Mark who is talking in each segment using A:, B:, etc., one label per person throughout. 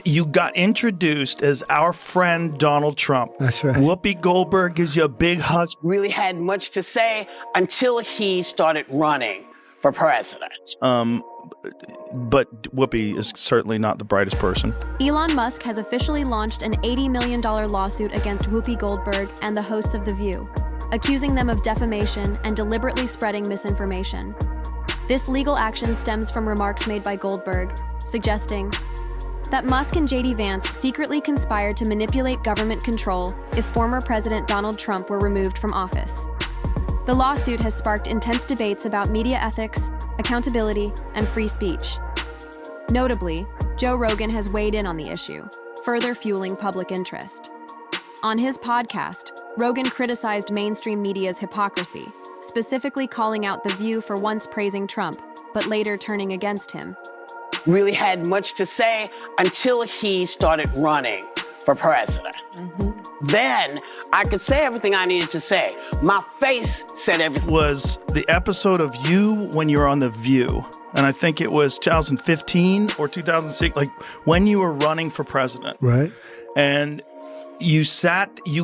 A: You got introduced as our friend Donald Trump.
B: That's right.
A: Whoopi Goldberg gives you a big hug.
C: Really had much to say until he started running for president.
A: But Whoopi is certainly not the brightest person.
D: Elon Musk has officially launched an $80 million lawsuit against Whoopi Goldberg and the hosts of The View, accusing them of defamation and deliberately spreading misinformation. This legal action stems from remarks made by Goldberg, suggesting that Musk and J.D. Vance secretly conspired to manipulate government control if former President Donald Trump were removed from office. The lawsuit has sparked intense debates about media ethics, accountability, and free speech. Notably, Joe Rogan has weighed in on the issue, further fueling public interest. On his podcast, Rogan criticized mainstream media's hypocrisy, specifically calling out The View for once praising Trump, but later turning against him.
C: Really had much to say until he started running for president. Then I could say everything I needed to say. My face said everything.
A: Was the episode of you when you were on The View, and I think it was 2015 or 2006, like when you were running for president.
B: Right.
A: And you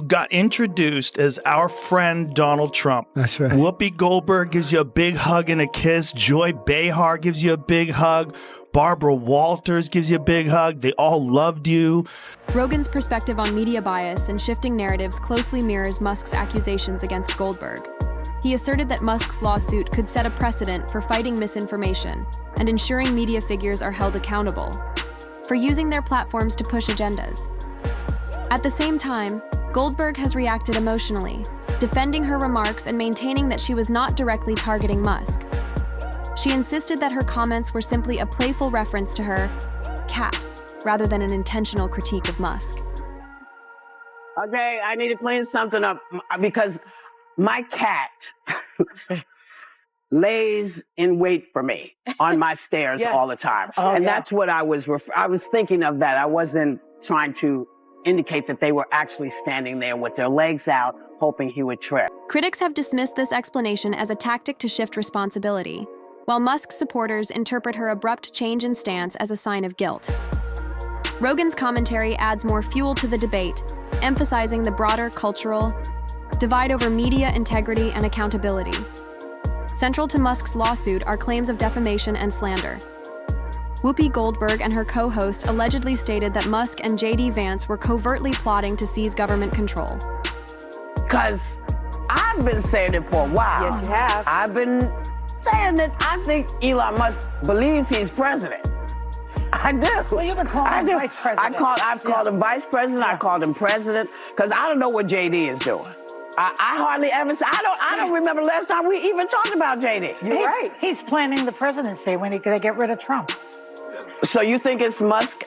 A: got introduced as our friend Donald Trump.
B: That's right.
A: Whoopi Goldberg gives you a big hug and a kiss. Joy Behar gives you a big hug. Barbara Walters gives you a big hug. They all loved you.
D: Rogan's perspective on media bias and shifting narratives closely mirrors Musk's accusations against Goldberg. He asserted that Musk's lawsuit could set a precedent for fighting misinformation and ensuring media figures are held accountable for using their platforms to push agendas. At the same time, Goldberg has reacted emotionally, defending her remarks and maintaining that she was not directly targeting Musk. She insisted that her comments were simply a playful reference to her cat, rather than an intentional critique of Musk.
C: Okay, I need to clean something up because my cat lays in wait for me on my stairs all the time. That's what I was thinking of that. I wasn't trying to indicate that they were actually standing there with their legs out, hoping he would trip.
D: Critics have dismissed this explanation as a tactic to shift responsibility, while Musk's supporters interpret her abrupt change in stance as a sign of guilt. Rogan's commentary adds more fuel to the debate, emphasizing the broader cultural divide over media integrity and accountability. Central to Musk's lawsuit are claims of defamation and slander. Whoopi Goldberg and her co-host allegedly stated that Musk and J.D. Vance were covertly plotting to seize government control.
C: Because I've been saying it for a while.
E: Yes, you have.
C: I've been saying that I think Elon Musk believes he's president. I do.
E: Well, you've been calling him vice president.
C: I've called him vice president. I called him president because I don't know what JD is doing. I hardly ever say. I don't remember last time we even talked about JD.
E: You're right. He's planning the presidency when he's going to get rid of Trump.
C: So you think it's Musk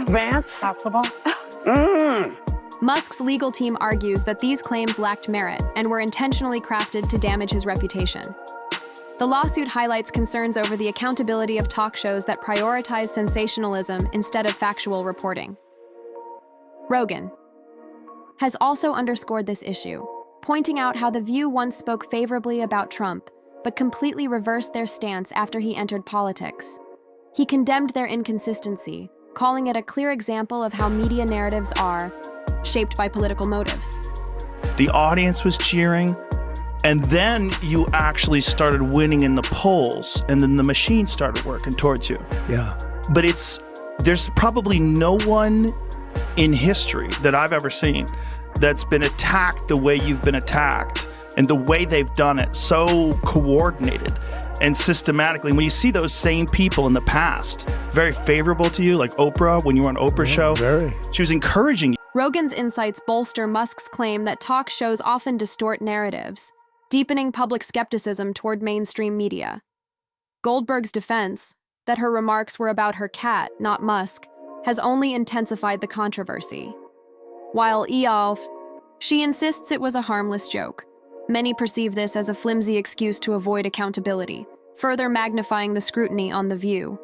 C: Vance?
E: Possible.
D: Musk's legal team argues that these claims lacked merit and were intentionally crafted to damage his reputation. The lawsuit highlights concerns over the accountability of talk shows that prioritize sensationalism instead of factual reporting. Rogan has also underscored this issue, pointing out how The View once spoke favorably about Trump, but completely reversed their stance after he entered politics. He condemned their inconsistency, calling it a clear example of how media narratives are shaped by political motives.
A: The audience was cheering, and then you actually started winning in the polls, and then the machine started working towards you.
B: Yeah.
A: But there's probably no one in history that I've ever seen that's been attacked the way you've been attacked and the way they've done it, so coordinated and systematically. When you see those same people in the past, very favorable to you, like Oprah, when you were on Oprah's show,
B: Very.
A: she was encouraging you.
D: Rogan's insights bolster Musk's claim that talk shows often distort narratives, deepening public skepticism toward mainstream media. Goldberg's defense, that her remarks were about her cat, not Musk, has only intensified the controversy. While she insists it was a harmless joke. Many perceive this as a flimsy excuse to avoid accountability, further magnifying the scrutiny on The View.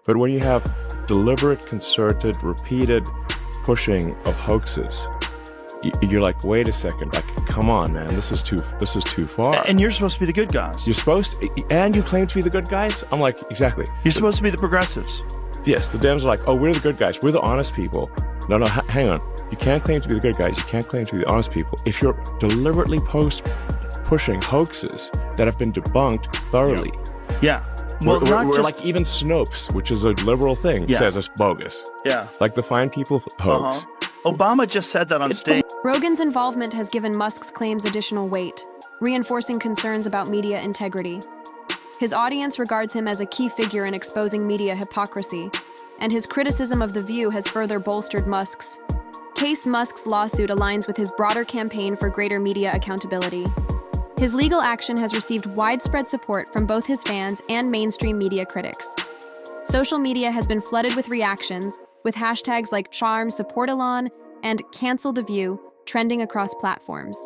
F: But when you have deliberate, concerted, repeated pushing of hoaxes, you're like, wait a second, like, come on, man, this is too far.
A: And you're supposed to be the good guys.
F: You're supposed to, and you claim to be the good guys? I'm like, exactly.
A: You're supposed to be the progressives.
F: Yes, the Dems are like, oh, we're the good guys. We're the honest people. No, hang on. You can't claim to be the good guys. You can't claim to be the honest people if you're deliberately pushing hoaxes that have been debunked thoroughly.
A: Yeah. Well,
F: we're like even Snopes, which is a liberal thing, says it's bogus.
A: Yeah.
F: Like the Fine People hoax.
A: Obama just said that on stage.
D: Rogan's involvement has given Musk's claims additional weight, reinforcing concerns about media integrity. His audience regards him as a key figure in exposing media hypocrisy, and his criticism of The View has further bolstered Musk's case. Musk's lawsuit aligns with his broader campaign for greater media accountability. His legal action has received widespread support from both his fans and mainstream media critics. Social media has been flooded with reactions, with hashtags like Charm Support Elon and Cancel The View trending across platforms.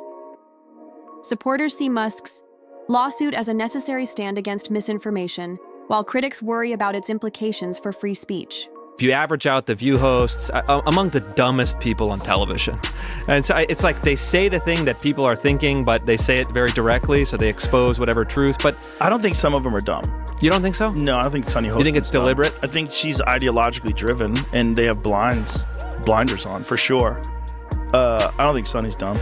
D: Supporters see Musk's lawsuit as a necessary stand against misinformation, while critics worry about its implications for free speech.
B: If you average out The View hosts, among the dumbest people on television. And so it's like they say the thing that people are thinking, but they say it very directly, so they expose whatever truth. But
A: I don't think some of them are dumb.
B: You don't think so?
A: No, I don't think Sunny Hostin.
B: You think it's deliberate?
A: I think she's ideologically driven, and they have blinders on, for sure. I don't think Sunny's dumb.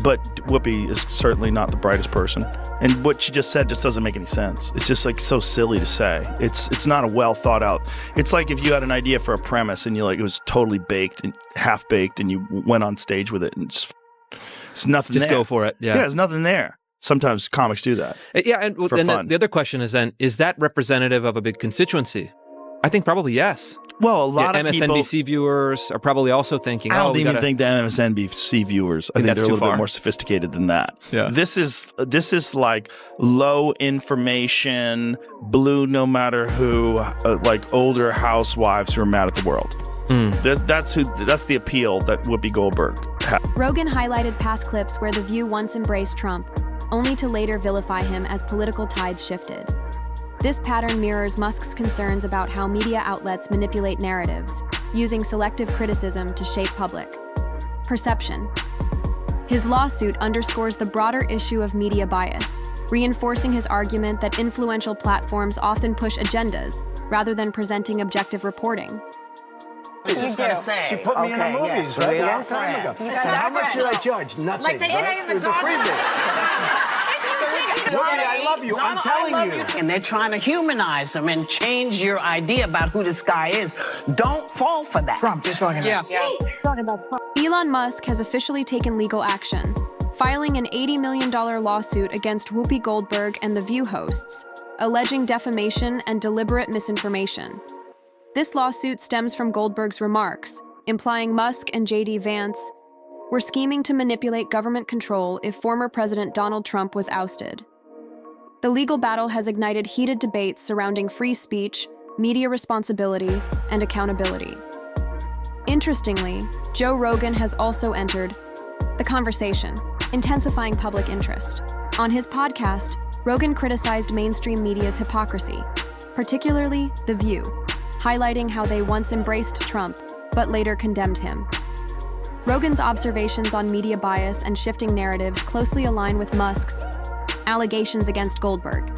A: But Whoopi is certainly not the brightest person. And what she just said just doesn't make any sense. It's just like so silly to say. It's not a well thought out. It's like if you had an idea for a premise and it was totally baked and half baked and you went on stage with it and it's nothing there.
B: Just go for it. Yeah.
A: Yeah, there's nothing there. Sometimes comics do that.
B: Yeah, and the other question is then, is that representative of a big constituency? I think probably yes.
A: Well, a lot of
B: MSNBC viewers are probably also thinking,
A: I don't even think the MSNBC viewers, I think they're a little bit more sophisticated than that.
B: Yeah.
A: This is like low information, blue no matter who, like older housewives who are mad at the world. That's the appeal that Whoopi Goldberg had.
D: Rogan highlighted past clips where The View once embraced Trump, only to later vilify him as political tides shifted. This pattern mirrors Musk's concerns about how media outlets manipulate narratives, using selective criticism to shape public perception. His lawsuit underscores the broader issue of media bias, reinforcing his argument that influential platforms often push agendas rather than presenting objective reporting.
G: She's gonna say. She put me in her movies, right? A long time ago. So how much did I judge? Nothing. Like they say in the Donnie, I love you. I'm telling you.
C: And they're trying to humanize them and change your idea about who this guy is. Don't fall for that.
E: Trump, you're talking about. Yeah. He's talking about Trump.
D: Elon Musk has officially taken legal action, filing an $80 million lawsuit against Whoopi Goldberg and The View hosts, alleging defamation and deliberate misinformation. This lawsuit stems from Goldberg's remarks, implying Musk and J.D. Vance were scheming to manipulate government control if former President Donald Trump was ousted. The legal battle has ignited heated debates surrounding free speech, media responsibility, and accountability. Interestingly, Joe Rogan has also entered the conversation, intensifying public interest. On his podcast, Rogan criticized mainstream media's hypocrisy, particularly The View, highlighting how they once embraced Trump, but later condemned him. Rogan's observations on media bias and shifting narratives closely align with Musk's allegations against Goldberg.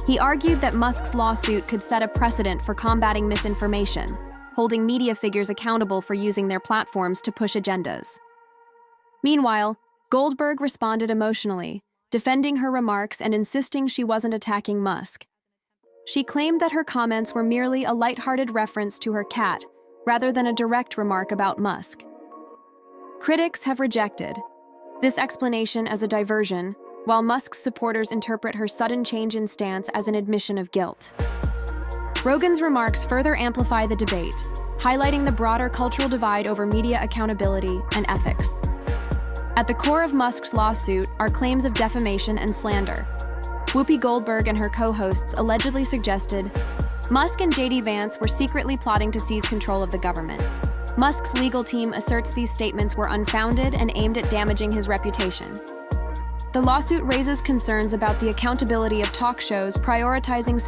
D: He argued that Musk's lawsuit could set a precedent for combating misinformation, holding media figures accountable for using their platforms to push agendas. Meanwhile, Goldberg responded emotionally, defending her remarks and insisting she wasn't attacking Musk. She claimed that her comments were merely a lighthearted reference to her cat, rather than a direct remark about Musk. Critics have rejected this explanation as a diversion, while Musk's supporters interpret her sudden change in stance as an admission of guilt. Rogan's remarks further amplify the debate, highlighting the broader cultural divide over media accountability and ethics. At the core of Musk's lawsuit are claims of defamation and slander. Whoopi Goldberg and her co-hosts allegedly suggested Musk and J.D. Vance were secretly plotting to seize control of the government. Musk's legal team asserts these statements were unfounded and aimed at damaging his reputation. The lawsuit raises concerns about the accountability of talk shows prioritizing